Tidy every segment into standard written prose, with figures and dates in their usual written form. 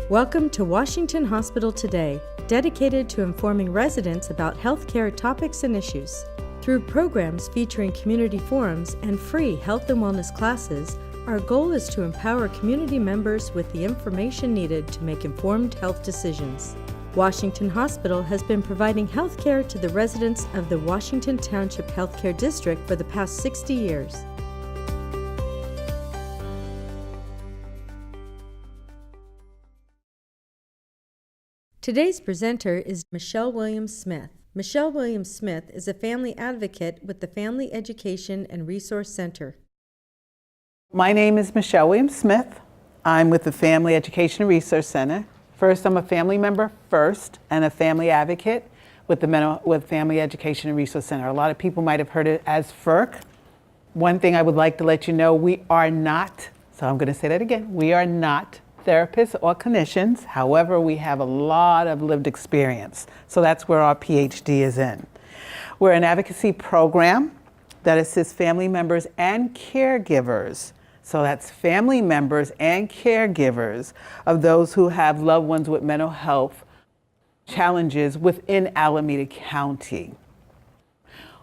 Welcome to Washington Hospital Today, dedicated to informing residents about healthcare topics and issues. Through programs featuring community forums and free health and wellness classes, our goal is to empower community members with the information needed to make informed health decisions. Washington Hospital has been providing healthcare to the residents of the Washington Township Healthcare District for the past 60 years. Today's presenter is Michele Wms-Smith. Michele Wms-Smith is a family advocate with the Family Education and Resource Center. My name is Michele Wms-Smith. I'm with the Family Education and Resource Center. First, I'm a family member first and a family advocate with the Family Education and Resource Center. A lot of people might have heard it as FERC. One thing I would like to let you know, we are not, so I'm going to say that again, we are not therapists or clinicians. However, we have a lot of lived experience. So that's where our PhD is in. We're an advocacy program that assists family members and caregivers. So that's family members and caregivers of those who have loved ones with mental health challenges within Alameda County.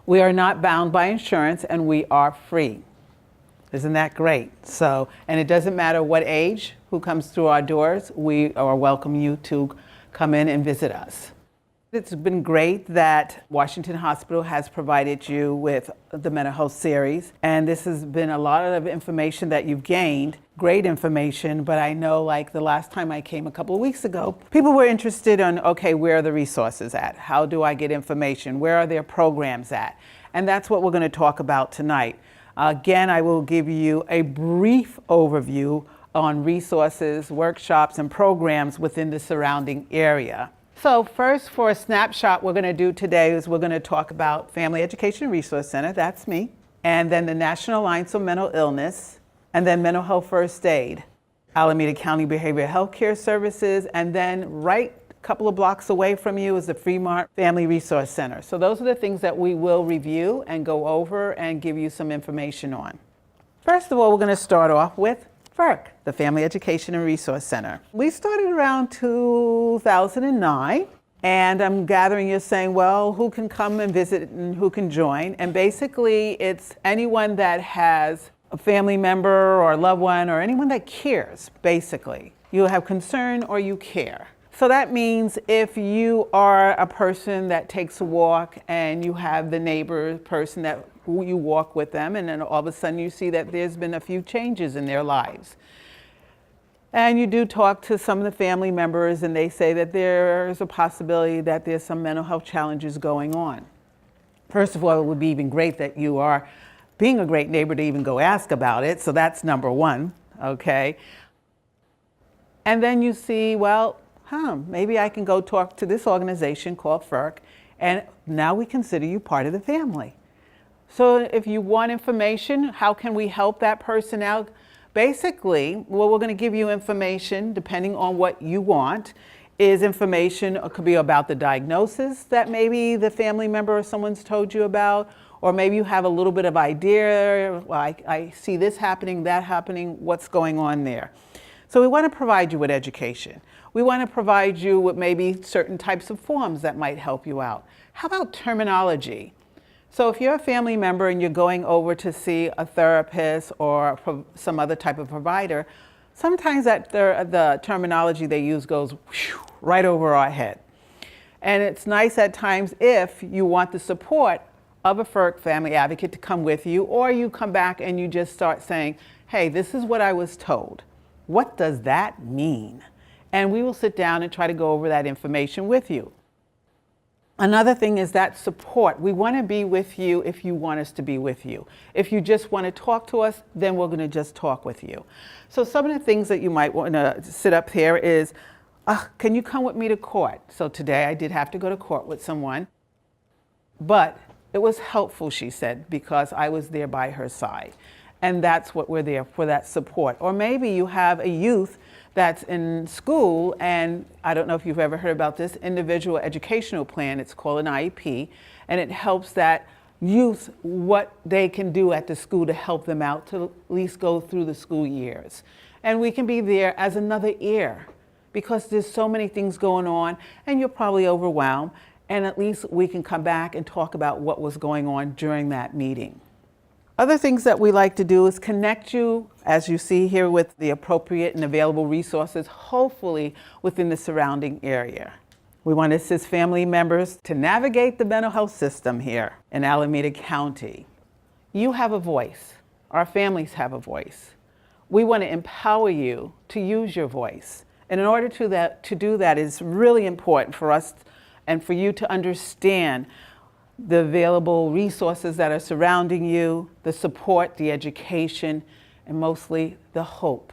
We are not bound by insurance and we are free. Isn't that great? So, and it doesn't matter what age, who comes through our doors, we welcome you to come in and visit us. It's been great that Washington Hospital has provided you with the mental health series, and this has been a lot of information that you've gained, great information, but I know like the last time I came a couple of weeks ago, people were interested in, okay, where are the resources at? How do I get information? Where are their programs at? And that's what we're going to talk about tonight. Again, I will give you a brief overview on resources, workshops, and programs within the surrounding area. So first, for a snapshot, we're going to do today is we're going to talk about Family Education and Resource Center, that's me, and then the National Alliance on Mental Illness, and then Mental Health First Aid, Alameda County Behavioral Health Care Services, and then right a couple of blocks away from you is the Fremont Family Resource Center. So those are the things that we will review and go over and give you some information on. First of all, we're going to start off with FERC, the Family Education and Resource Center. We started around 2009, and I'm gathering you're saying, well, who can come and visit and who can join? And basically, it's anyone that has a family member or a loved one or anyone that cares, basically. You have concern or you care. So that means if you are a person that takes a walk and you have the neighbor person that you walk with them, and then all of a sudden you see that there's been a few changes in their lives. And you do talk to some of the family members and they say that there's a possibility that there's some mental health challenges going on. First of all, it would be even great that you are being a great neighbor to even go ask about it. So that's number one, okay? And then you see, well, maybe I can go talk to this organization called FERC, and now we consider you part of the family. So if you want information, how can we help that person out? Basically, well, we're going to give you information depending on what you want. Is information, it could be about the diagnosis that maybe the family member or someone's told you about, or maybe you have a little bit of idea, well, I see this happening, that happening, what's going on there. So we want to provide you with education. We want to provide you with maybe certain types of forms that might help you out. How about terminology? So if you're a family member and you're going over to see a therapist or some other type of provider, sometimes the terminology they use goes right over our head. And it's nice at times if you want the support of a FERC family advocate to come with you, or you come back and you just start saying, hey, this is what I was told. What does that mean? And we will sit down and try to go over that information with you. Another thing is that support. We want to be with you if you want us to be with you. If you just want to talk to us, then we're going to just talk with you. So some of the things that you might want to sit up here is, can you come with me to court? So today I did have to go to court with someone, but it was helpful, she said, because I was there by her side. And that's what we're there for, that support. Or maybe you have a youth that's in school, and I don't know if you've ever heard about this individual educational plan. It's called an IEP, and it helps that youth what they can do at the school to help them out to at least go through the school years. And we can be there as another ear because there's so many things going on and you're probably overwhelmed, and at least we can come back and talk about what was going on during that meeting. Other things that we like to do is connect you, as you see here, with the appropriate and available resources, hopefully within the surrounding area. We want to assist family members to navigate the mental health system here in Alameda County. You have a voice. Our families have a voice. We want to empower you to use your voice. And in order to do that, it's really important for us and for you to understand the available resources that are surrounding you, the support, the education, and mostly the hope.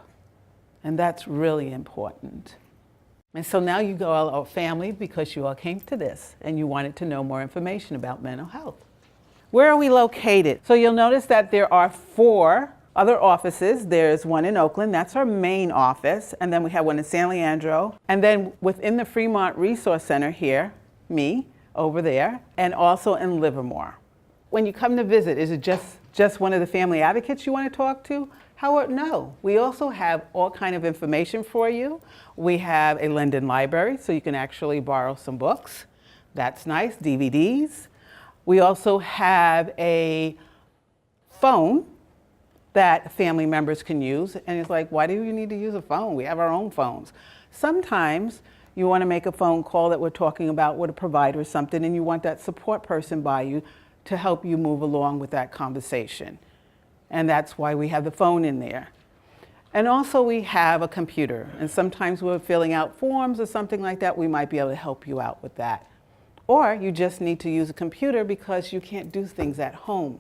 And that's really important. And so now you go all our family because you all came to this and you wanted to know more information about mental health. Where are we located? So you'll notice that there are 4 other offices. There's one in Oakland, that's our main office, and then we have one in San Leandro, and then within the Fremont Resource Center here, me, over there, and also in Livermore. When you come to visit, is it just one of the family advocates you want to talk to? No, we also have all kind of information for you. We have a Linden library, so you can actually borrow some books. That's nice, DVDs. We also have a phone that family members can use, and it's like, why do you need to use a phone? We have our own phones. Sometimes you want to make a phone call that we're talking about with a provider or something, and you want that support person by you to help you move along with that conversation. And that's why we have the phone in there. And also we have a computer, and sometimes we're filling out forms or something like that, we might be able to help you out with that. Or you just need to use a computer because you can't do things at home.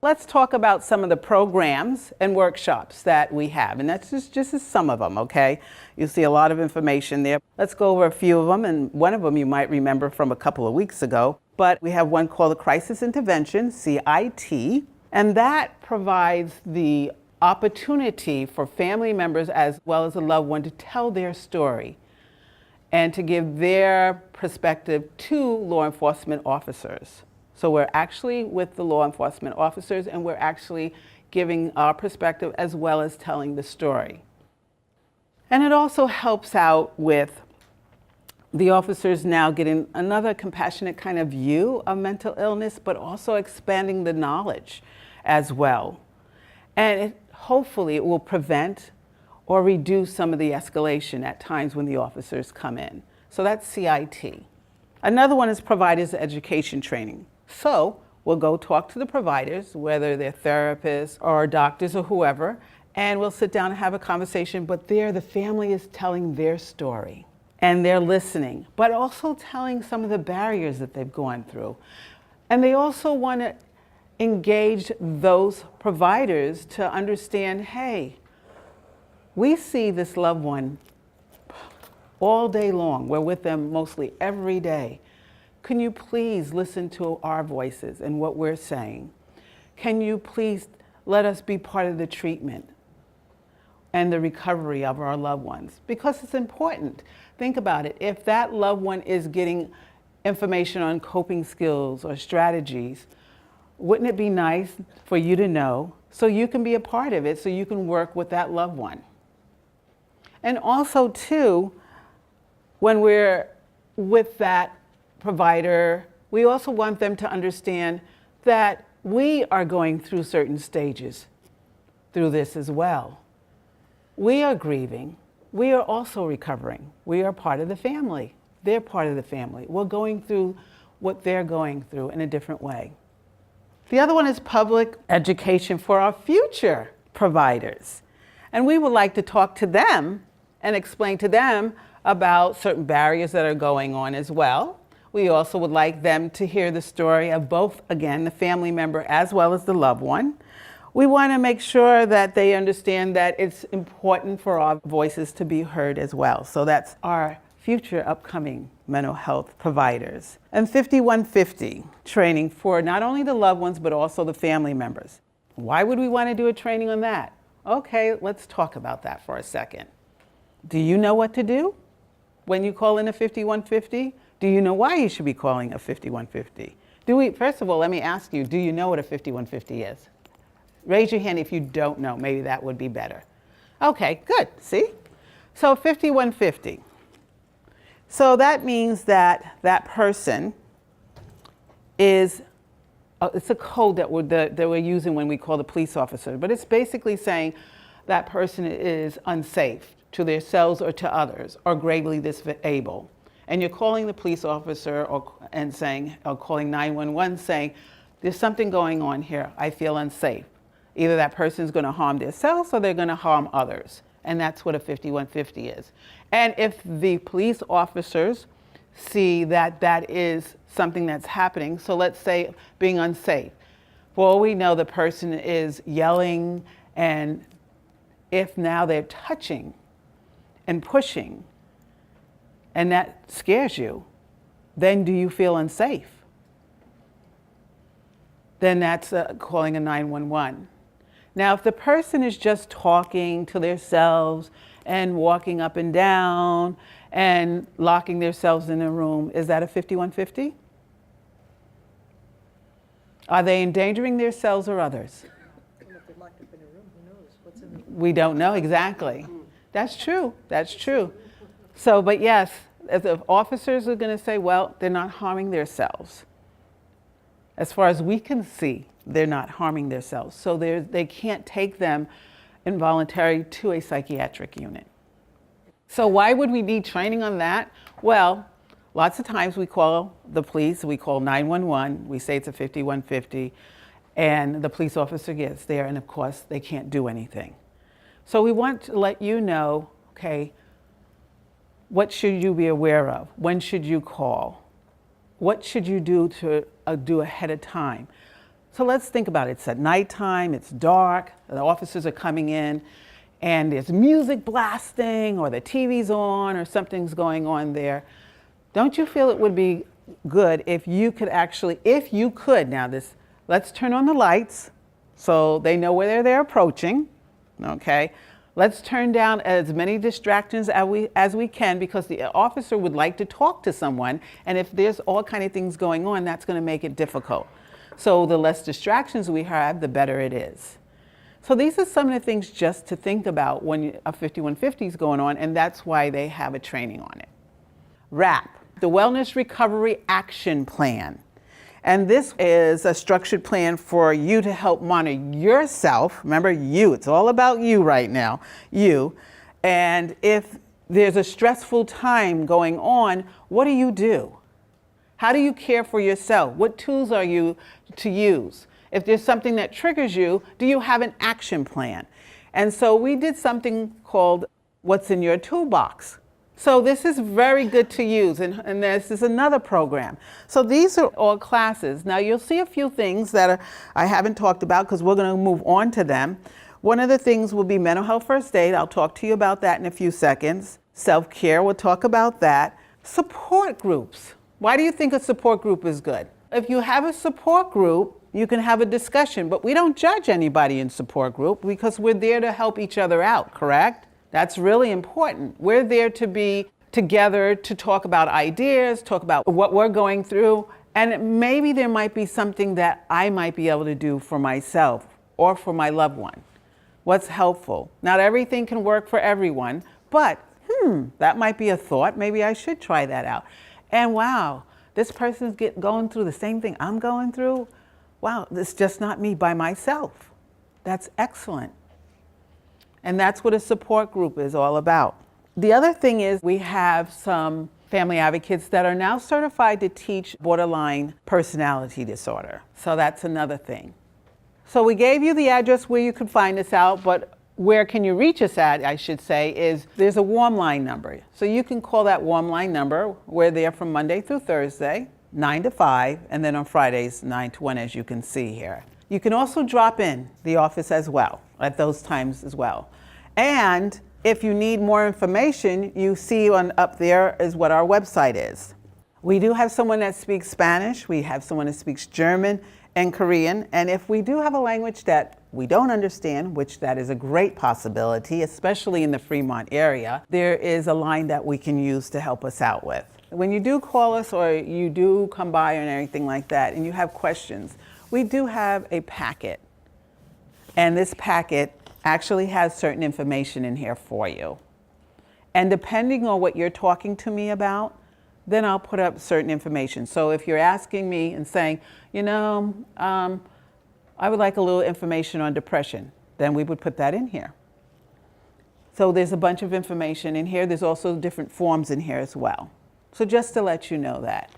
Let's talk about some of the programs and workshops that we have, and that's just some of them, okay? You see a lot of information there. Let's go over a few of them, and one of them you might remember from a couple of weeks ago, but we have one called the Crisis Intervention, CIT, and that provides the opportunity for family members as well as a loved one to tell their story and to give their perspective to law enforcement officers. So we're actually with the law enforcement officers, and we're actually giving our perspective as well as telling the story. And it also helps out with the officers now getting another compassionate kind of view of mental illness, but also expanding the knowledge as well. And hopefully it will prevent or reduce some of the escalation at times when the officers come in. So that's CIT. Another one is providers education training. So we'll go talk to the providers, whether they're therapists or doctors or whoever, and we'll sit down and have a conversation, but there the family is telling their story and they're listening, but also telling some of the barriers that they've gone through. And they also want to engage those providers to understand, hey, we see this loved one all day long. We're with them mostly every day. Can you please listen to our voices and what we're saying? Can you please let us be part of the treatment and the recovery of our loved ones? Because it's important. Think about it. If that loved one is getting information on coping skills or strategies, wouldn't it be nice for you to know so you can be a part of it, so you can work with that loved one? And also, too, when we're with that provider, we also want them to understand that we are going through certain stages through this as well. We are grieving. We are also recovering. We are part of the family. They're part of the family. We're going through what they're going through in a different way. The other one is public education for our future providers. And we would like to talk to them and explain to them about certain barriers that are going on as well. We also would like them to hear the story of both, again, the family member as well as the loved one. We want to make sure that they understand that it's important for our voices to be heard as well. So that's our future upcoming mental health providers. And 5150 training for not only the loved ones, but also the family members. Why would we want to do a training on that? Okay, let's talk about that for a second. Do you know what to do when you call in a 5150? Do you know why you should be calling a 5150? First of all, let me ask you, do you know what a 5150 is? Raise your hand if you don't know. Maybe that would be better. Okay, good. See? So 5150. So that means that that person is, it's a code that we're using when we call the police officer, but it's basically saying that person is unsafe to themselves or to others, or gravely disabled. And you're calling the police officer or calling 911 saying, there's something going on here, I feel unsafe. Either that person's gonna harm themselves or they're gonna harm others. And that's what a 5150 is. And if the police officers see that that is something that's happening, so let's say being unsafe. For all we know, the person is yelling, and if now they're touching and pushing, and that scares you, then do you feel unsafe? Then that's calling a 911. Now, if the person is just talking to themselves and walking up and down and locking themselves in a room, is that a 5150? Are they endangering themselves or others? Well, if they're locked up in a room, who knows what's in the room? We don't know exactly. That's true. That's true. So, but yes, if the officers are going to say, well, they're not harming themselves. As far as we can see, they're not harming themselves. So they can't take them involuntarily to a psychiatric unit. So why would we need training on that? Well, lots of times we call the police, we call 911, we say it's a 5150, and the police officer gets there, and of course they can't do anything. So we want to let you know, okay, what should you be aware of? When should you call? What should you do to do ahead of time? So let's think about it. It's at nighttime, it's dark, the officers are coming in, and there's music blasting, or the TV's on, or something's going on there. Don't you feel it would be good if you could actually, let's turn on the lights so they know where they're approaching, okay? Let's turn down as many distractions as we can, because the officer would like to talk to someone, and if there's all kind of things going on, that's going to make it difficult. So the less distractions we have, the better it is. So these are some of the things just to think about when a 5150 is going on, and that's why they have a training on it. WRAP, the Wellness Recovery Action Plan. And this is a structured plan for you to help monitor yourself. Remember, you, it's all about you right now, you. And if there's a stressful time going on, what do you do? How do you care for yourself? What tools are you to use? If there's something that triggers you, do you have an action plan? And so we did something called What's in Your Toolbox. So this is very good to use, and this is another program. So these are all classes. Now you'll see a few things that I haven't talked about, because we're going to move on to them. One of the things will be mental health first aid. I'll talk to you about that in a few seconds. Self-care, we'll talk about that. Support groups. Why do you think a support group is good? If you have a support group, you can have a discussion, but we don't judge anybody in support group, because we're there to help each other out, correct? That's really important. We're there to be together to talk about ideas, talk about what we're going through, and maybe there might be something that I might be able to do for myself or for my loved one. What's helpful? Not everything can work for everyone, but that might be a thought. Maybe I should try that out. And wow, this person's going through the same thing I'm going through. Wow, it's just not me by myself. That's excellent. And that's what a support group is all about. The other thing is we have some family advocates that are now certified to teach borderline personality disorder. So that's another thing. So we gave you the address where you could find us out, but where can you reach us at, I should say, is there's a warm line number. So you can call that warm line number. We're there from Monday through Thursday, 9 to 5, and then on Fridays, 9 to 1, as you can see here. You can also drop in the office as well, at those times as well. And if you need more information, you see up there is what our website is. We do have someone that speaks Spanish, we have someone that speaks German and Korean, and if we do have a language that we don't understand, which that is a great possibility, especially in the Fremont area, there is a line that we can use to help us out with. When you do call us or you do come by and anything like that and you have questions, we do have a packet. And this packet actually has certain information in here for you. And depending on what you're talking to me about, then I'll put up certain information. So if you're asking me and saying, I would like a little information on depression, then we would put that in here. So there's a bunch of information in here. There's also different forms in here as well. So just to let you know that.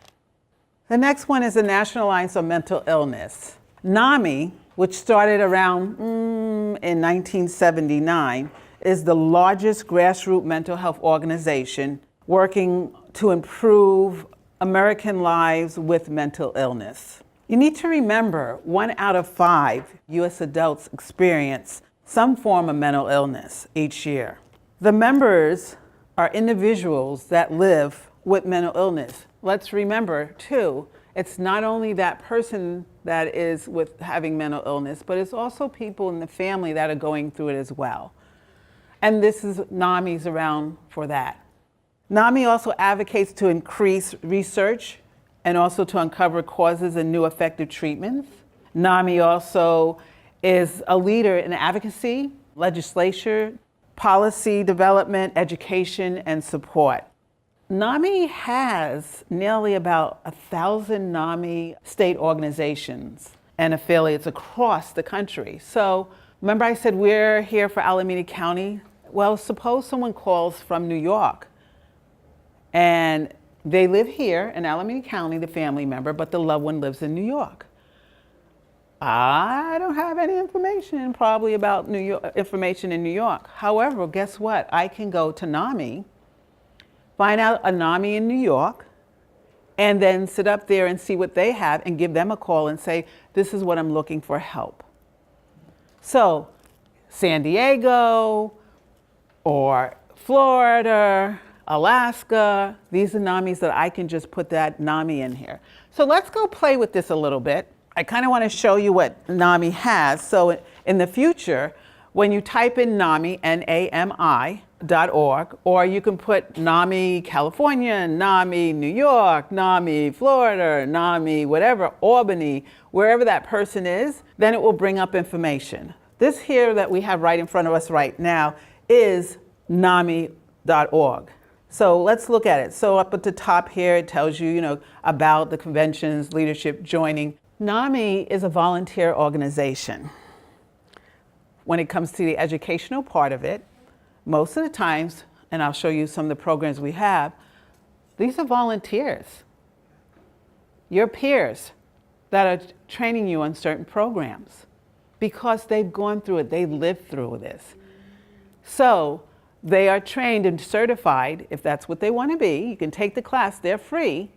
The next one is the National Alliance on Mental Illness. NAMI, which started around in 1979, is the largest grassroots mental health organization working to improve American lives with mental illness. You need to remember 1 out of 5 U.S. adults experience some form of mental illness each year. The members are individuals that live with mental illness. Let's remember, too, it's not only that person that is with having mental illness, but it's also people in the family that are going through it as well. And this is NAMI's around for that. NAMI also advocates to increase research and also to uncover causes and new effective treatments. NAMI also is a leader in advocacy, legislature, policy development, education, and support. NAMI has nearly about 1,000 NAMI state organizations and affiliates across the country. So remember I said we're here for Alameda County? Well, suppose someone calls from New York and they live here in Alameda County, the family member, but the loved one lives in New York. I don't have any information probably about information in New York. However, guess what? I can go to NAMI, find out a NAMI in New York, and then sit up there and see what they have and give them a call and say, this is what I'm looking for help. So San Diego or Florida, Alaska, these are NAMIs that I can just put that NAMI in here. So let's go play with this a little bit. I kind of want to show you what NAMI has. So in the future, when you type in NAMI, NAMI.org, or you can put NAMI California, NAMI New York, NAMI Florida, NAMI whatever, Albany, wherever that person is, then it will bring up information. This here that we have right in front of us right now is NAMI.org. So let's look at it. So up at the top here, it tells you, about the conventions, leadership, joining. NAMI is a volunteer organization. When it comes to the educational part of it, most of the times, and I'll show you some of the programs we have, these are volunteers. Your peers that are training you on certain programs because they've gone through it, they lived through this. So they are trained and certified, if that's what they want to be. You can take the class, they're free.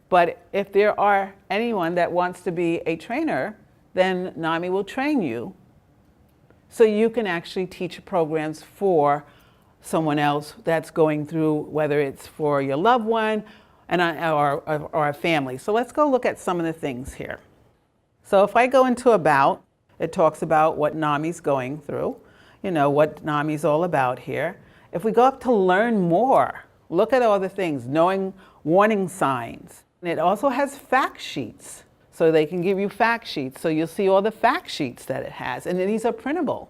But if there are anyone that wants to be a trainer, then NAMI will train you so you can actually teach programs for someone else that's going through, whether it's for your loved one or a family. So let's go look at some of the things here. So if I go into About, it talks about what NAMI's going through, what NAMI's all about here. If we go up to Learn More, look at all the things, knowing warning signs. And it also has fact sheets, so they can give you fact sheets. So you'll see all the fact sheets that it has, and these are printable.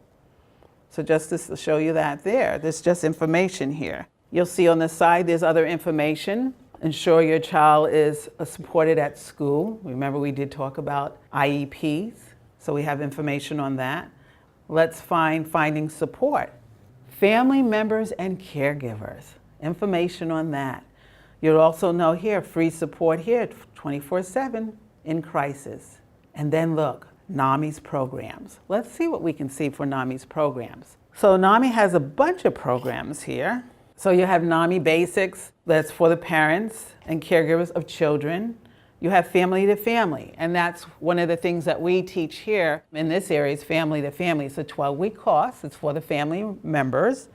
So just to show you that there's just information here. You'll see on the side there's other information. Ensure your child is supported at school. Remember we did talk about IEPs, so we have information on that. Let's finding support. Family members and caregivers, information on that. You'll also know here, free support here, 24/7 in crisis. And then look, NAMI's programs. Let's see what we can see for NAMI's programs. So NAMI has a bunch of programs here. So you have NAMI Basics, that's for the parents and caregivers of children. You have Family to Family, and that's one of the things that we teach here in this area is Family to Family. It's a 12-week course, it's for the family members.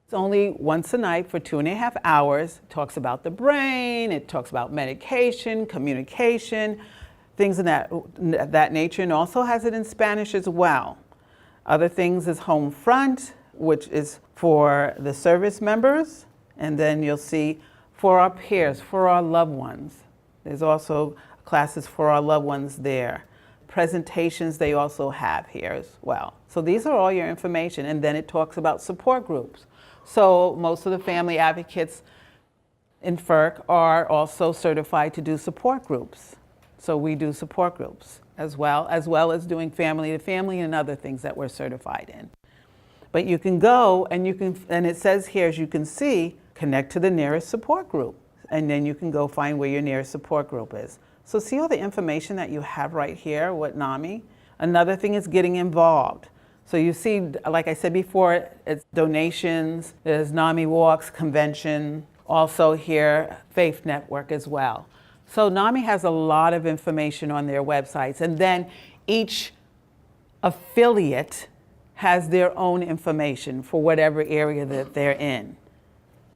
It's only once a night for 2.5 hours. It talks about the brain, it talks about medication, communication, things of that nature, and also has it in Spanish as well. Other things is Home Front, which is for the service members, and then you'll see for our peers, for our loved ones. There's also classes for our loved ones there. Presentations they also have here as well. So these are all your information, and then it talks about support groups. So most of the family advocates in FERC are also certified to do support groups. So we do support groups as well as doing family to family and other things that we're certified in. But you can go and and it says here, as you can see, connect to the nearest support group. And then you can go find where your nearest support group is. So see all the information that you have right here with NAMI? Another thing is getting involved. So you see, like I said before, it's donations, there's NAMI walks, convention, also here, Faith Network as well. So NAMI has a lot of information on their websites, and then each affiliate has their own information for whatever area that they're in.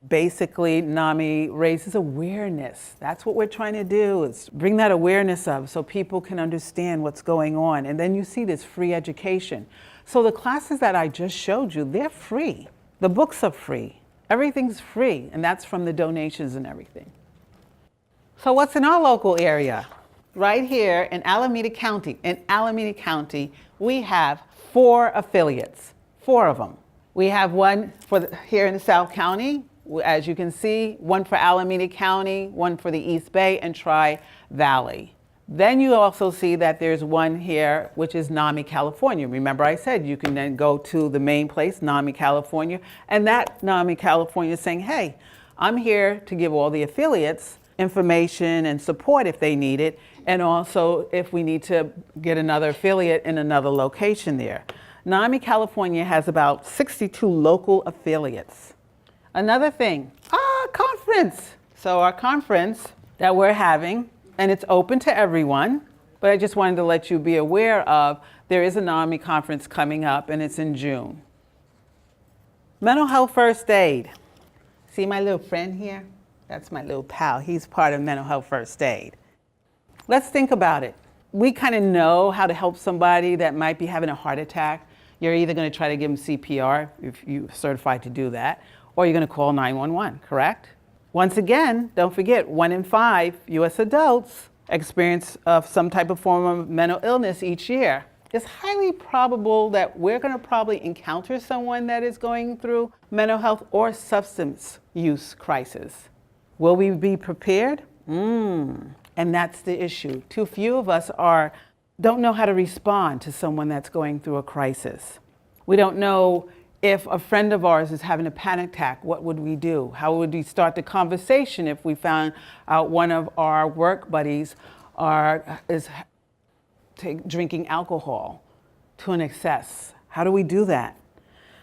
Basically, NAMI raises awareness. That's what we're trying to do, is bring that awareness up so people can understand what's going on. And then you see this free education. So the classes that I just showed you, they're free. The books are free. Everything's free, and that's from the donations and everything. So what's in our local area? Right here in Alameda County. In Alameda County, we have 4 affiliates, 4 of them. We have one here in the South County, as you can see, one for Alameda County, one for the East Bay and Tri-Valley. Then you also see that there's one here, which is NAMI California. Remember I said you can then go to the main place, NAMI California, and that NAMI California is saying, hey, I'm here to give all the affiliates information and support if they need it, and also if we need to get another affiliate in another location there. NAMI California has about 62 local affiliates. Another thing, conference. So our conference that we're having, and it's open to everyone, but I just wanted to let you be aware of, there is a NAMI conference coming up, and it's in June. Mental health first aid. See my little friend here? That's my little pal. He's part of mental health first aid. Let's think about it. We kind of know how to help somebody that might be having a heart attack. You're either going to try to give them CPR if you're certified to do that, or you're going to call 911, correct? Once again, don't forget, 1 in 5 U.S. adults experience some type of form of mental illness each year. It's highly probable that we're going to probably encounter someone that is going through mental health or substance use crisis. Will we be prepared? And that's the issue. Too few of us don't know how to respond to someone that's going through a crisis. We don't know if a friend of ours is having a panic attack, what would we do? How would we start the conversation if we found out one of our work buddies is drinking alcohol to an excess? How do we do that?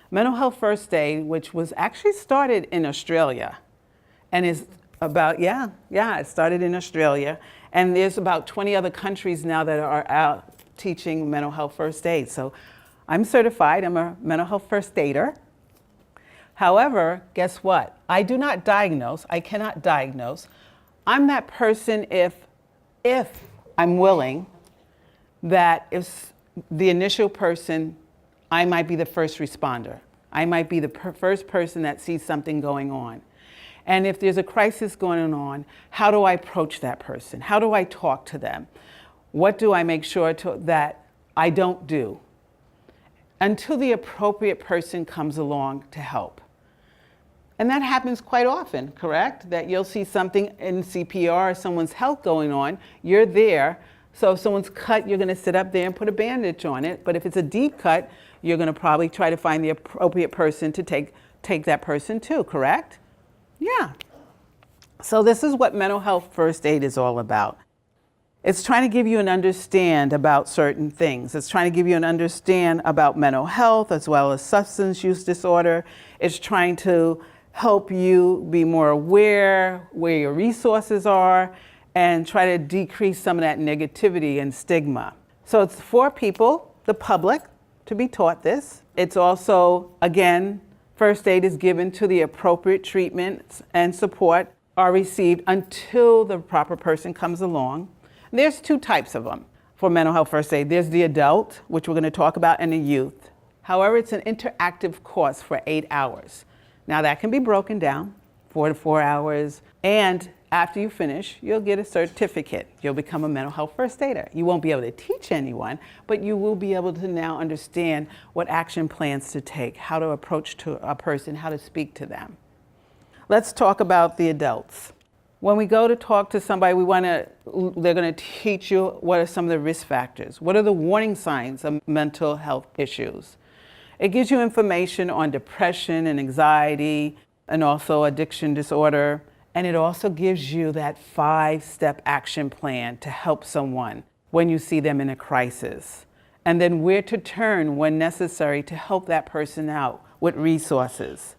Mental health first aid, which was actually started in Australia, and is about, it started in Australia, and there's about 20 other countries now that are out teaching mental health first aid. So I'm certified, I'm a mental health first aider. However, guess what? I do not diagnose, I cannot diagnose. I'm that person if I'm willing, that if the initial person, I might be the first responder. I might be the first person that sees something going on. And if there's a crisis going on, how do I approach that person? How do I talk to them? What do I make sure that I don't do? Until the appropriate person comes along to help. And that happens quite often, correct? That you'll see something in CPR or someone's health going on, you're there. So if someone's cut, you're gonna sit up there and put a bandage on it. But if it's a deep cut, you're gonna probably try to find the appropriate person to take that person to, correct? Yeah. So this is what mental health first aid is all about. It's trying to give you an understand about certain things. It's trying to give you an understand about mental health as well as substance use disorder. It's trying to help you be more aware where your resources are and try to decrease some of that negativity and stigma. So it's for people, the public, to be taught this. It's also, again, first aid is given to the appropriate treatments and support are received until the proper person comes along. There's 2 types of them for mental health first aid. There's the adult, which we're going to talk about, and the youth. However, it's an interactive course for 8 hours. Now that can be broken down. 4 hours. And after you finish, you'll get a certificate. You'll become a mental health first aider. You won't be able to teach anyone, but you will be able to now understand what action plans to take, how to approach to a person, how to speak to them. Let's talk about the adults. When we go to talk to somebody, they're going to teach you what are some of the risk factors. What are the warning signs of mental health issues? It gives you information on depression and anxiety and also addiction disorder. And it also gives you that 5-step action plan to help someone when you see them in a crisis. And then where to turn when necessary to help that person out with resources.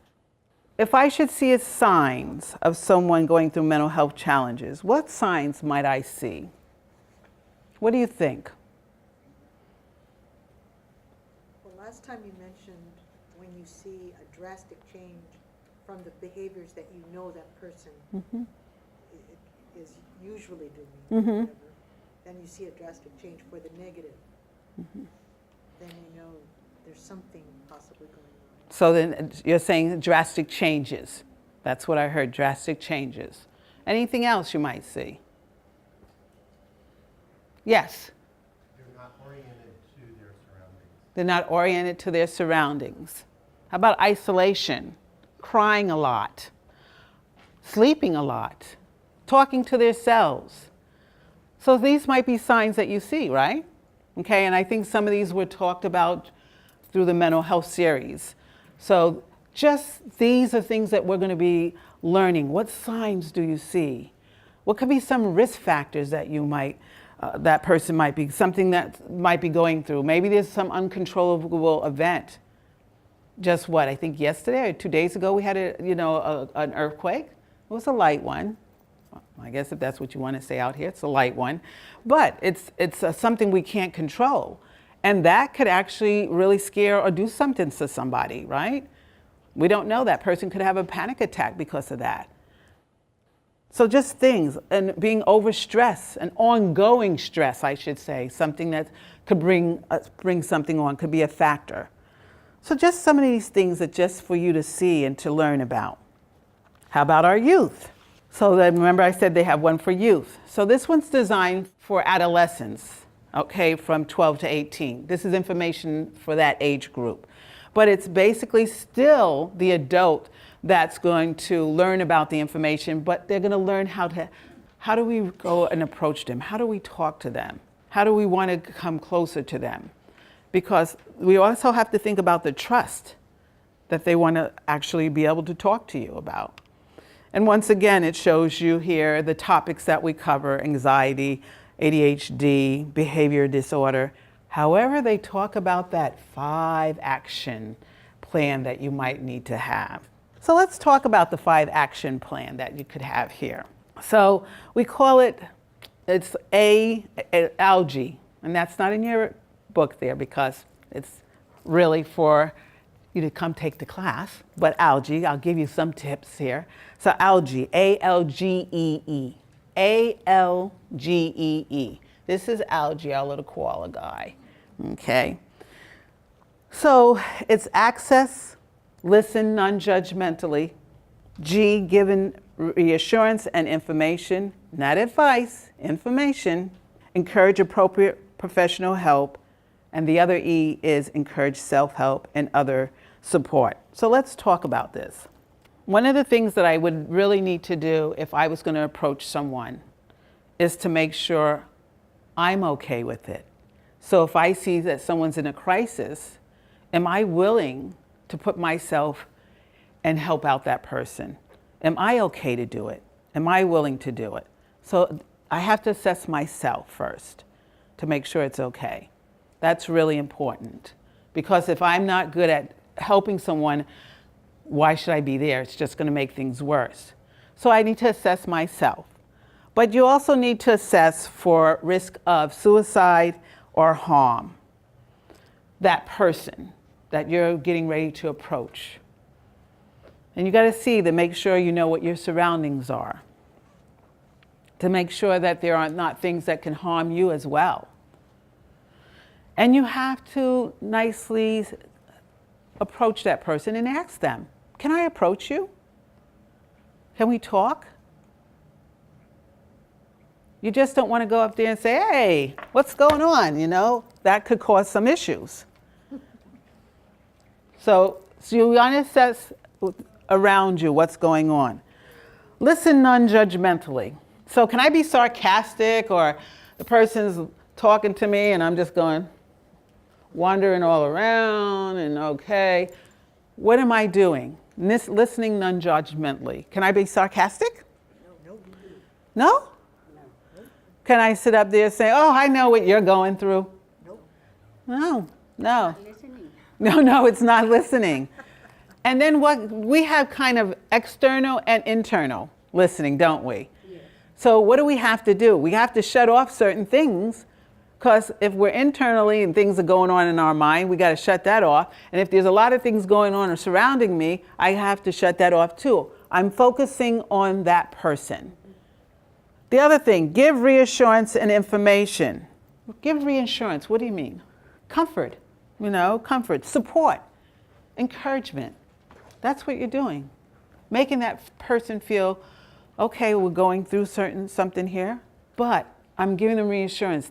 If I should see signs of someone going through mental health challenges, what signs might I see? What do you think? Well, last time you mentioned when you see a drastic change from the behaviors that you know that person is usually doing, whatever, then you see a drastic change for the negative. Then you know there's something possibly going on. So then you're saying drastic changes. That's what I heard, drastic changes. Anything else you might see? Yes? They're not oriented to their surroundings. They're not oriented to their surroundings. How about isolation? Crying a lot, sleeping a lot, talking to themselves. So these might be signs that you see, right? Okay, and I think some of these were talked about through the mental health series. So just these are things that we're going to be learning. What signs do you see? What could be some risk factors that you might, that person might be, something that might be going through? Maybe there's some uncontrollable event. Just what, I think yesterday or 2 days ago we had an earthquake. It was a light one. Well, I guess if that's what you want to say out here, it's a light one. But it's something we can't control. And that could actually really scare or do something to somebody, right? We don't know. That person could have a panic attack because of that. So just things, and being overstressed, an ongoing stress, I should say, something that could bring something on, could be a factor. So just some of these things that just for you to see and to learn about. How about our youth? So then remember I said they have one for youth. So this one's designed for adolescents, okay, from 12 to 18. This is information for that age group. But it's basically still the adult that's going to learn about the information, but they're going to learn how do we go and approach them? How do we talk to them? How do we want to come closer to them? Because we also have to think about the trust that they want to actually be able to talk to you about. And once again, it shows you here the topics that we cover: anxiety, ADHD, behavior disorder. However, they talk about that 5-action plan that you might need to have. So let's talk about the 5-action plan that you could have here. So we call it, it's algae, and that's not in your book there because it's really for you to come take the class, but algae, I'll give you some tips here. So algae, A-L-G-E-E, A-L-G-E-E. This is algae, our little koala guy, okay? So it's access, listen non-judgmentally, G, given reassurance and information, not advice, information, encourage appropriate professional help, and the other E is encourage self-help and other support. So let's talk about this. One of the things that I would really need to do if I was going to approach someone is to make sure I'm okay with it. So if I see that someone's in a crisis, am I willing to put myself and help out that person? Am I okay to do it? Am I willing to do it? So I have to assess myself first to make sure it's okay. That's really important, because if I'm not good at helping someone, why should I be there? It's just going to make things worse. So I need to assess myself. But you also need to assess for risk of suicide or harm that person that you're getting ready to approach. And you got to see to make sure you know what your surroundings are, to make sure that there are not things that can harm you as well. And you have to nicely approach that person and ask them, can I approach you? Can we talk? You just don't want to go up there and say, hey, what's going on? You know, that could cause some issues. So you want to assess around you what's going on. Listen non-judgmentally. So can I be sarcastic, or the person's talking to me and I'm just going, wandering all around and okay. What am I doing? Listening non-judgmentally. Can I be sarcastic? No? Can I sit up there and say, oh, I know what you're going through? No. No, it's not listening. And then we have kind of external and internal listening, don't we? Yes. So what do we have to do? We have to shut off certain things, because if we're internally and things are going on in our mind, we got to shut that off. And if there's a lot of things going on or surrounding me, I have to shut that off too. I'm focusing on that person. The other thing, give reassurance and information. Give reassurance, what do you mean? Comfort, comfort, support, encouragement. That's what you're doing. Making that person feel, okay, we're going through something here, but I'm giving them reassurance.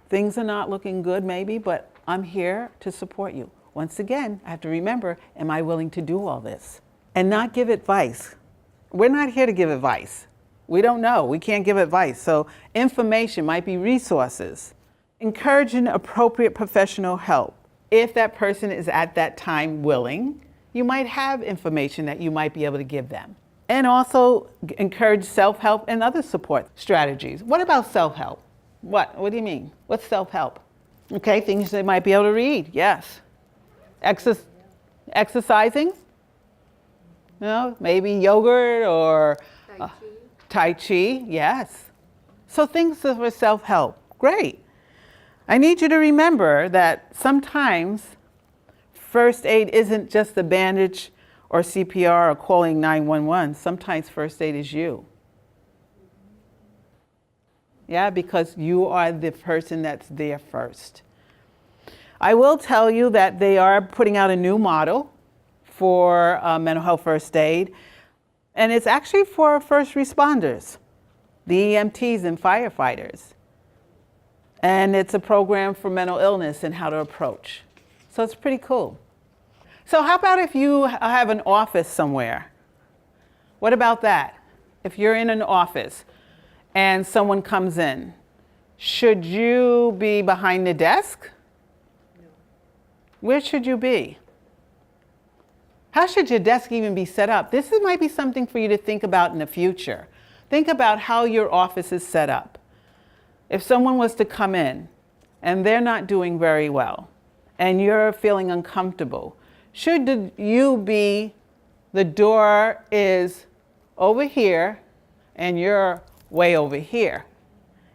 Things are not looking good maybe, but I'm here to support you. Once again, I have to remember, am I willing to do all this? And not give advice. We're not here to give advice. We don't know. We can't give advice. So information might be resources. Encouraging appropriate professional help. If that person is at that time willing, you might have information that you might be able to give them. And also encourage self-help and other support strategies. What about self-help? What do you mean? What's self-help? Okay, things they might be able to read, yes. Exercising, maybe yogurt or Tai Chi, yes. So things for self-help, great. I need you to remember that sometimes first aid isn't just a bandage or CPR or calling 911. Sometimes first aid is you. Yeah, because you are the person that's there first. I will tell you that they are putting out a new model for mental health first aid. And it's actually for first responders, the EMTs and firefighters. And it's a program for mental illness and how to approach. So it's pretty cool. So how about if you have an office somewhere? What about that? If you're in an office and someone comes in, should you be behind the desk? No. Where should you be? How should your desk even be set up? This might be something for you to think about in the future. Think about how your office is set up. If someone was to come in and they're not doing very well and you're feeling uncomfortable, should you be, the door is over here and you're way over here?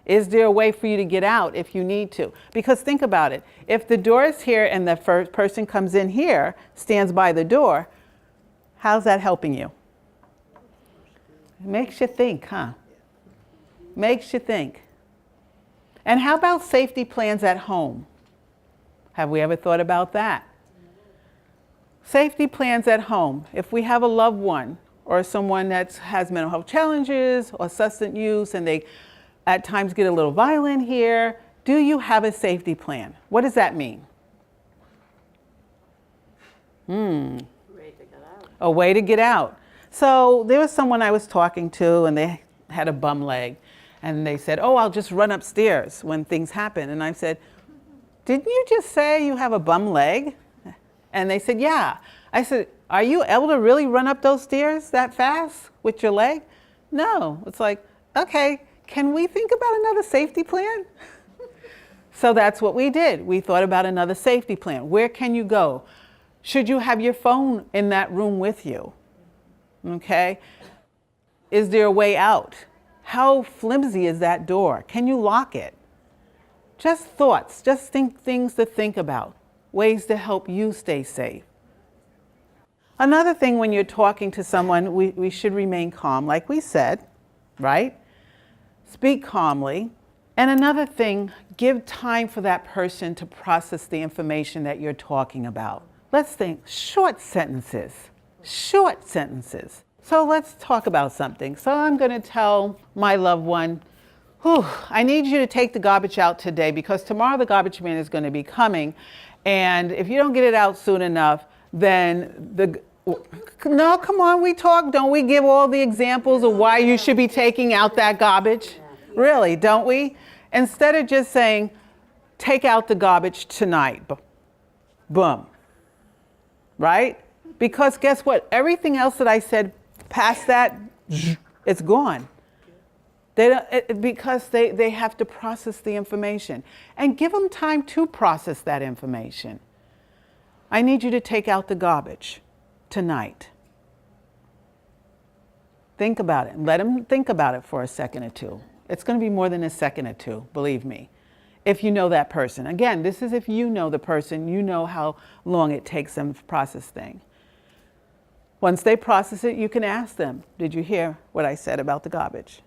Is there a way for you to get out if you need to? Because think about it. If the door is here and the first person comes in here, stands by the door, how's that helping you? It makes you think, huh? Makes you think. And how about safety plans at home? Have we ever thought about that? Safety plans at home. If we have a loved one or someone that has mental health challenges or substance use and they at times get a little violent here, do you have a safety plan? What does that mean? A way to get out. So there was someone I was talking to and they had a bum leg and they said, oh, I'll just run upstairs when things happen. And I said, didn't you just say you have a bum leg? And they said, yeah. I said, are you able to really run up those stairs that fast with your leg? No. It's like, okay, can we think about another safety plan? So that's what we did. We thought about another safety plan. Where can you go? Should you have your phone in that room with you? Okay. Is there a way out? How flimsy is that door? Can you lock it? Just thoughts, just things to think about, ways to help you stay safe. Another thing when you're talking to someone, we should remain calm, like we said, right? Speak calmly. And another thing, give time for that person to process the information that you're talking about. Let's think, short sentences. So let's talk about something. So I'm going to tell my loved one, I need you to take the garbage out today because tomorrow the garbage man is going to be coming. And if you don't get it out soon enough, then no, come on, we talk. Don't we give all the examples of why you should be taking out that garbage? Really, don't we? Instead of just saying, take out the garbage tonight. Boom. Right? Because guess what? Everything else that I said past that, it's gone. Because they have to process the information. And give them time to process that information. I need you to take out the garbage tonight. Think about it. Let them think about it for a second or two. It's going to be more than a second or two, believe me. If you know that person. Again, this is if you know the person, you know how long it takes them to process things. Once they process it, you can ask them, did you hear what I said about the garbage?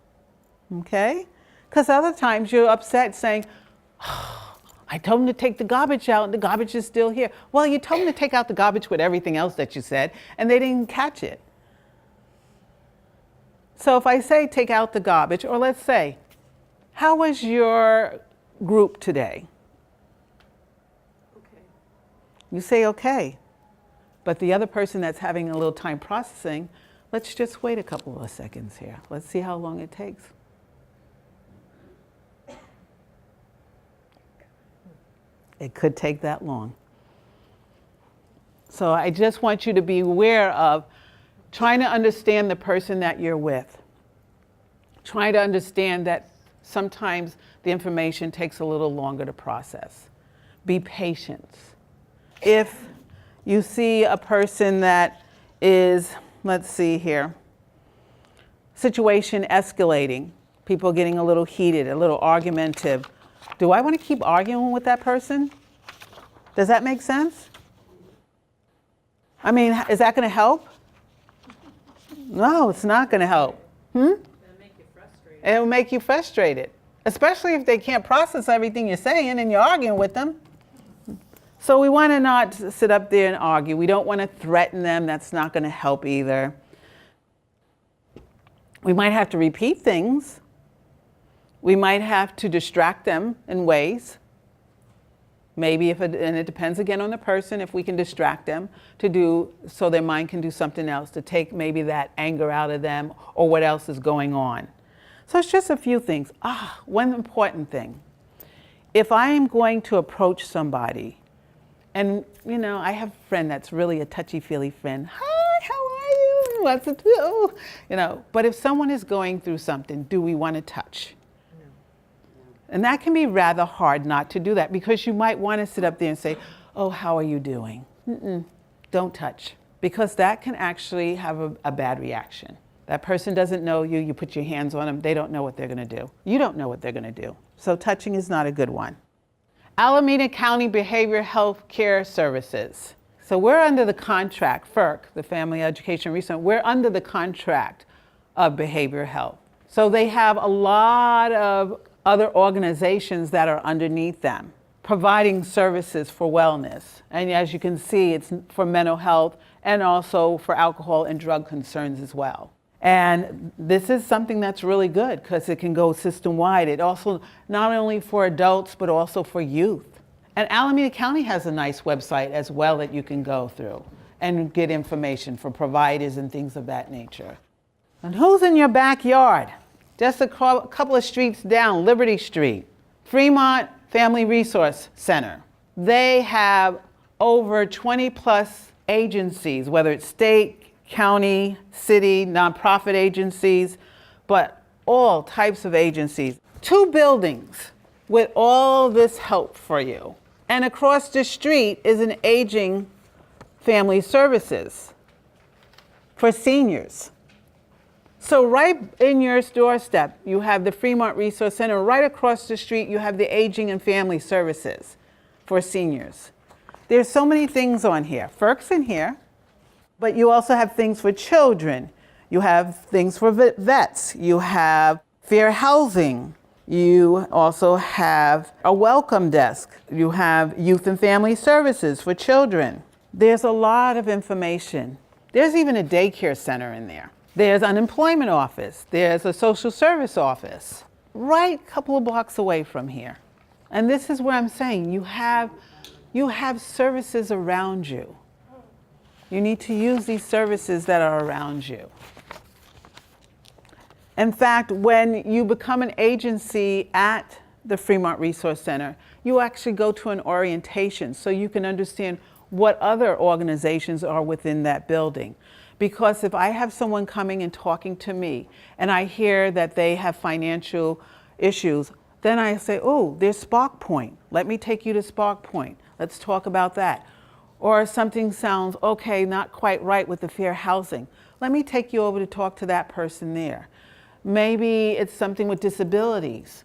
Okay? Because other times you're upset saying, I told them to take the garbage out and the garbage is still here. Well, you told them to take out the garbage with everything else that you said and they didn't catch it. So if I say take out the garbage, or let's say, how was your group today? Okay. You say okay. But the other person that's having a little time processing, let's just wait a couple of seconds here. Let's see how long it takes. It could take that long. So I just want you to be aware of trying to understand the person that you're with. Trying to understand that sometimes the information takes a little longer to process. Be patient. If you see a person that is, let's see here, situation escalating, people getting a little heated, a little argumentative. Do I want to keep arguing with that person? Does that make sense? I mean, is that going to help? No, it's not going to help. It'll make you frustrated. It'll make you frustrated, especially if they can't process everything you're saying and you're arguing with them. So we want to not sit up there and argue. We don't want to threaten them. That's not going to help either. We might have to repeat things. We might have to distract them in ways. Maybe and it depends again on the person, if we can distract them to do, so their mind can do something else, to take maybe that anger out of them or what else is going on. So it's just a few things. One important thing. If I am going to approach somebody, and, you know, I have a friend that's really a touchy-feely friend. Hi, how are you? What's it do? You know, but if someone is going through something, do we want to touch? No. And that can be rather hard not to do that because you might want to sit up there and say, oh, how are you doing? Don't touch. Because that can actually have a bad reaction. That person doesn't know you. You put your hands on them. They don't know what they're going to do. You don't know what they're going to do. So touching is not a good one. Alameda County Behavioral Health Care Services. So we're under the contract, FERC, the Family Education Research, we're under the contract of behavioral health. So they have a lot of other organizations that are underneath them, providing services for wellness. And as you can see, it's for mental health and also for alcohol and drug concerns as well. And this is something that's really good because it can go system-wide. It also, not only for adults, but also for youth. And Alameda County has a nice website as well that you can go through and get information for providers and things of that nature. And who's in your backyard? Just a couple of streets down, Liberty Street, Fremont Family Resource Center. They have over 20 plus agencies, whether it's state, county, city, nonprofit agencies, but all types of agencies. 2 buildings with all this help for you. And across the street is an aging family services for seniors. So right in your doorstep, you have the Fremont Resource Center. Right across the street, you have the aging and family services for seniors. There's so many things on here. FERC's in here. But you also have things for children. You have things for vets. You have fair housing. You also have a welcome desk. You have youth and family services for children. There's a lot of information. There's even a daycare center in there. There's unemployment office. There's a social service office right a couple of blocks away from here. And this is where I'm saying you have services around you. You need to use these services that are around you. In fact, when you become an agency at the Fremont Resource Center, you actually go to an orientation so you can understand what other organizations are within that building. Because if I have someone coming and talking to me and I hear that they have financial issues, then I say, oh, there's Spark Point. Let me take you to Spark Point. Let's talk about that. Or something sounds, okay, not quite right with the fair housing. Let me take you over to talk to that person there. Maybe it's something with disabilities.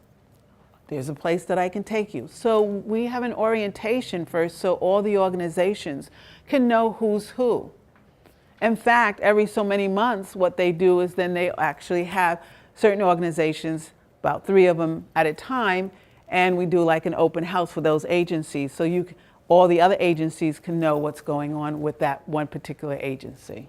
There's a place that I can take you. So we have an orientation first so all the organizations can know who's who. In fact, every so many months, what they do is then they actually have certain organizations, about 3 of them at a time, and we do like an open house for those agencies so all the other agencies can know what's going on with that one particular agency.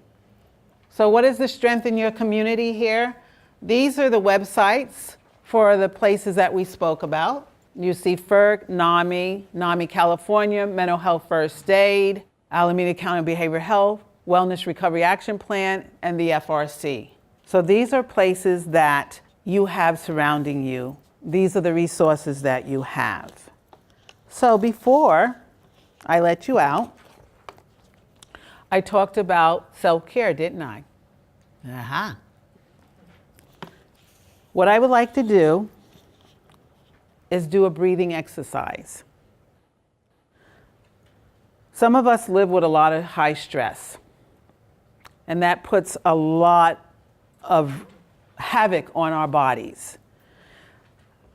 So what is the strength in your community here? These are the websites for the places that we spoke about. You see FERC, NAMI California, Mental Health First Aid, Alameda County Behavioral Health, Wellness Recovery Action Plan, and the FRC. So these are places that you have surrounding you. These are the resources that you have. So before I let you out, I talked about self-care, didn't I? Aha. What I would like to do is do a breathing exercise. Some of us live with a lot of high stress, and that puts a lot of havoc on our bodies.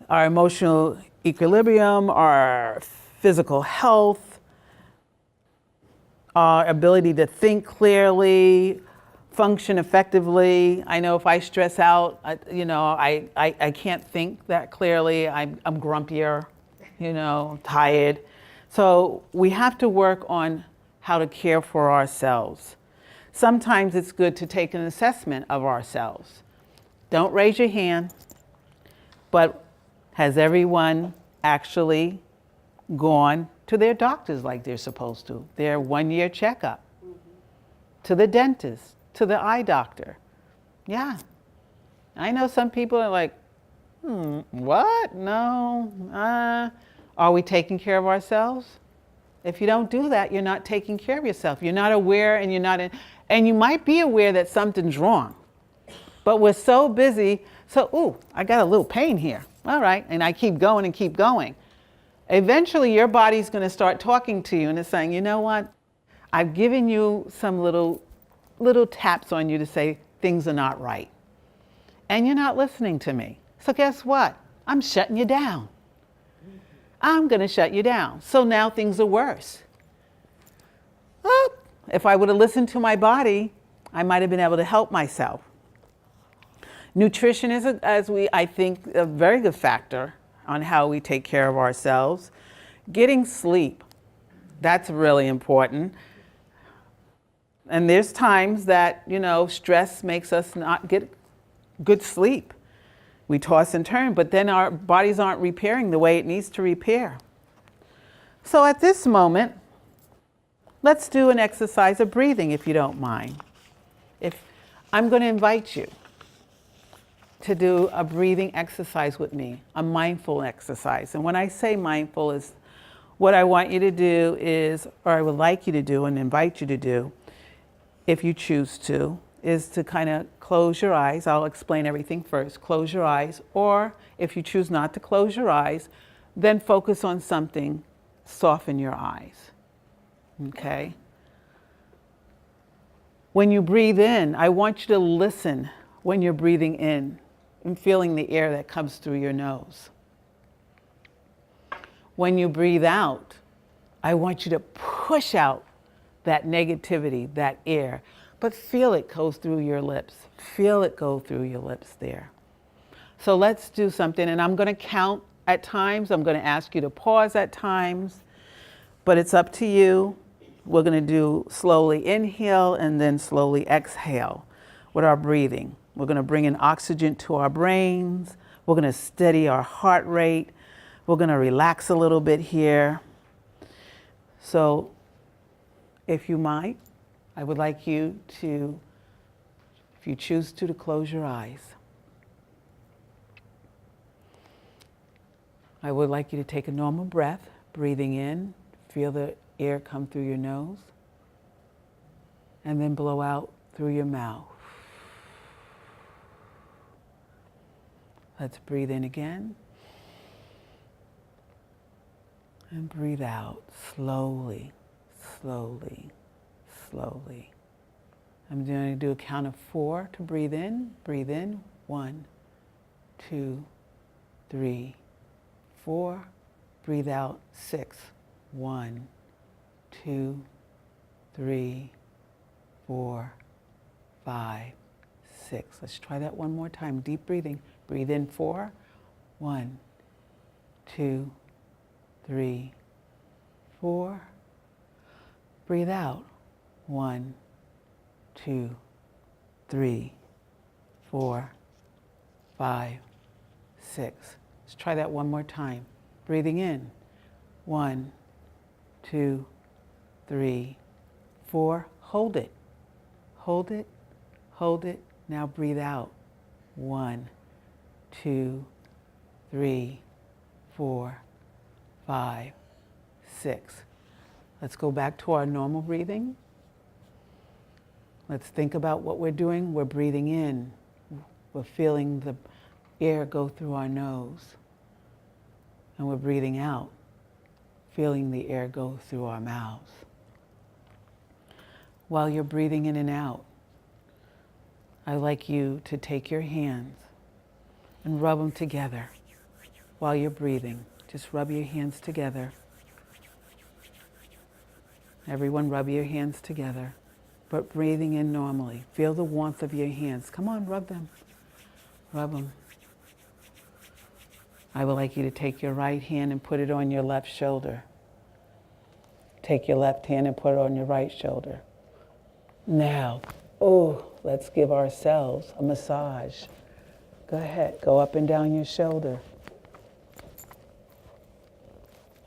Our emotional equilibrium, our physical health, our ability to think clearly, function effectively. I know if I stress out, I can't think that clearly. I'm grumpier, tired. So we have to work on how to care for ourselves. Sometimes it's good to take an assessment of ourselves. Don't raise your hand, but has everyone actually gone to their doctors like they're supposed to? Their 1-year checkup, to the dentist, to the eye doctor. Yeah. I know some people are like, what? No. Are we taking care of ourselves? If you don't do that, you're not taking care of yourself. You're not aware and and you might be aware that something's wrong. But we're so busy, I got a little pain here. All right, and I keep going and keep going. Eventually, your body's gonna start talking to you and it's saying, you know what? I've given you some little taps on you to say things are not right. And you're not listening to me. So guess what? I'm shutting you down. I'm gonna shut you down. So now things are worse. If I would have listened to my body, I might have been able to help myself. Nutrition is, I think, a very good factor on how we take care of ourselves. Getting sleep, that's really important. And there's times that, stress makes us not get good sleep. We toss and turn, but then our bodies aren't repairing the way it needs to repair. So at this moment, let's do an exercise of breathing, if you don't mind. I'm going to invite you to do a breathing exercise with me, a mindful exercise. And when I say mindful, is what I want you to do is, or I would like you to do and invite you to do, if you choose to, is to kind of close your eyes. I'll explain everything first. Close your eyes, or if you choose not to close your eyes, then focus on something, soften your eyes, okay? When you breathe in, I want you to listen when you're breathing in and feeling the air that comes through your nose. When you breathe out, I want you to push out that negativity, that air, but feel it go through your lips. Feel it go through your lips there. So let's do something, and I'm going to count at times. I'm going to ask you to pause at times, but it's up to you. We're going to do slowly inhale and then slowly exhale. with our breathing. We're going to bring in oxygen to our brains. We're going to steady our heart rate. We're going to relax a little bit here. So if you might, I would like you to, if you choose to close your eyes. I would like you to take a normal breath, breathing in, feel the air come through your nose, and then blow out through your mouth. Let's breathe in again. And breathe out slowly, slowly, slowly. I'm going to do a count of 4 to breathe in. Breathe in. 1, 2, 3, 4. Breathe out 6. 1, 2, 3, 4, 5, 6. Let's try that one more time. Deep breathing. Breathe in 4. 1, 2, 3, 4. Breathe out. 1, 2, 3, 4, 5, 6. Let's try that one more time. Breathing in. 1, 2, 3, 4. Hold it. Hold it. Hold it. Now breathe out. 1, 2, 3, 4, 5, 6. Let's go back to our normal breathing. Let's think about what we're doing. We're breathing in. We're feeling the air go through our nose. And we're breathing out, feeling the air go through our mouths. While you're breathing in and out, I'd like you to take your hands and rub them together while you're breathing. Just rub your hands together. Everyone rub your hands together, but breathing in normally. Feel the warmth of your hands. Come on, rub them. Rub them. I would like you to take your right hand and put it on your left shoulder. Take your left hand and put it on your right shoulder. Now, let's give ourselves a massage. Go ahead, go up and down your shoulder.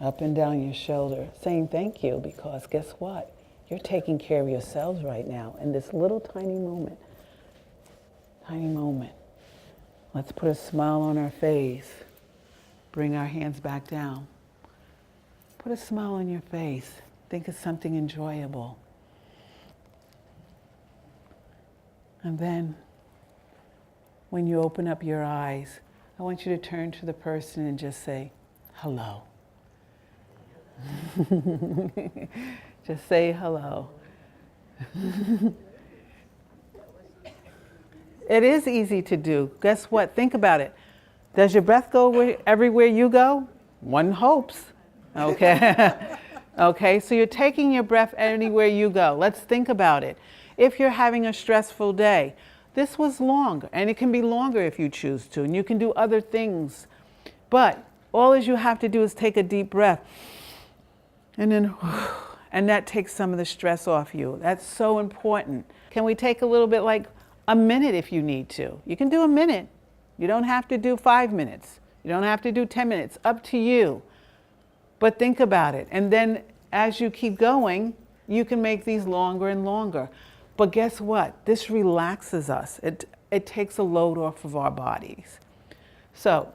Up and down your shoulder, saying thank you, because guess what? You're taking care of yourselves right now in this little tiny moment. Tiny moment. Let's put a smile on our face. Bring our hands back down. Put a smile on your face. Think of something enjoyable. And then, when you open up your eyes, I want you to turn to the person and just say, hello. Just say hello. It is easy to do. Guess what? Think about it. Does your breath go everywhere you go? One hopes. Okay. Okay, so you're taking your breath anywhere you go. Let's think about it. If you're having a stressful day, this was long, and it can be longer if you choose to, and you can do other things. But all you have to do is take a deep breath, and then, and that takes some of the stress off you. That's so important. Can we take a little bit, like a minute if you need to? You can do a minute. You don't have to do 5 minutes. You don't have to do 10 minutes. Up to you. But think about it. And then as you keep going, you can make these longer and longer. But guess what? This relaxes us. It takes a load off of our bodies. So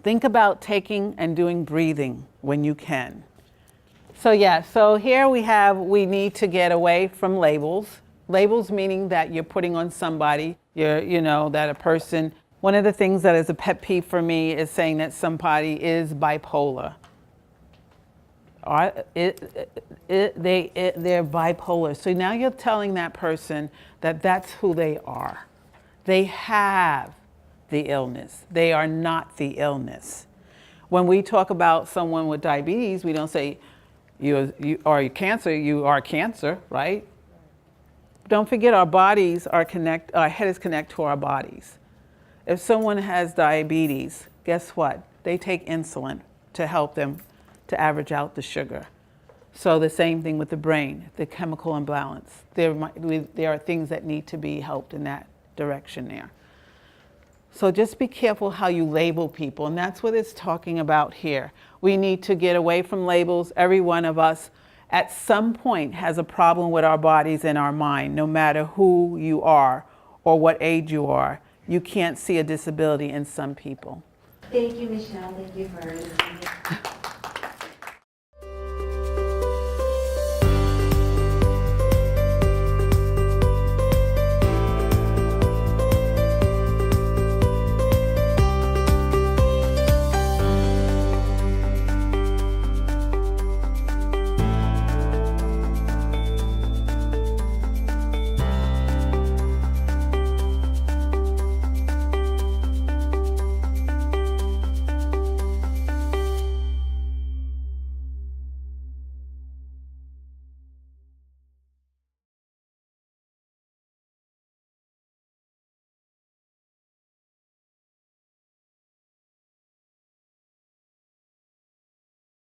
think about taking and doing breathing when you can. So so here we need to get away from labels. Labels meaning that you're putting on somebody, that a person. One of the things that is a pet peeve for me is saying that somebody is bipolar. They're bipolar. So now you're telling that person that that's who they are. They have the illness. They are not the illness. When we talk about someone with diabetes, we don't say you are cancer. You are cancer, right? Don't forget, our bodies are our head is connected to our bodies. If someone has diabetes, guess what? They take insulin to help them to average out the sugar. So the same thing with the brain, the chemical imbalance. There are things that need to be helped in that direction there. So just be careful how you label people, and that's what it's talking about here. We need to get away from labels. Every one of us at some point has a problem with our bodies and our mind, no matter who you are or what age you are. You can't see a disability in some people. Thank you, Michelle. Thank you for listening.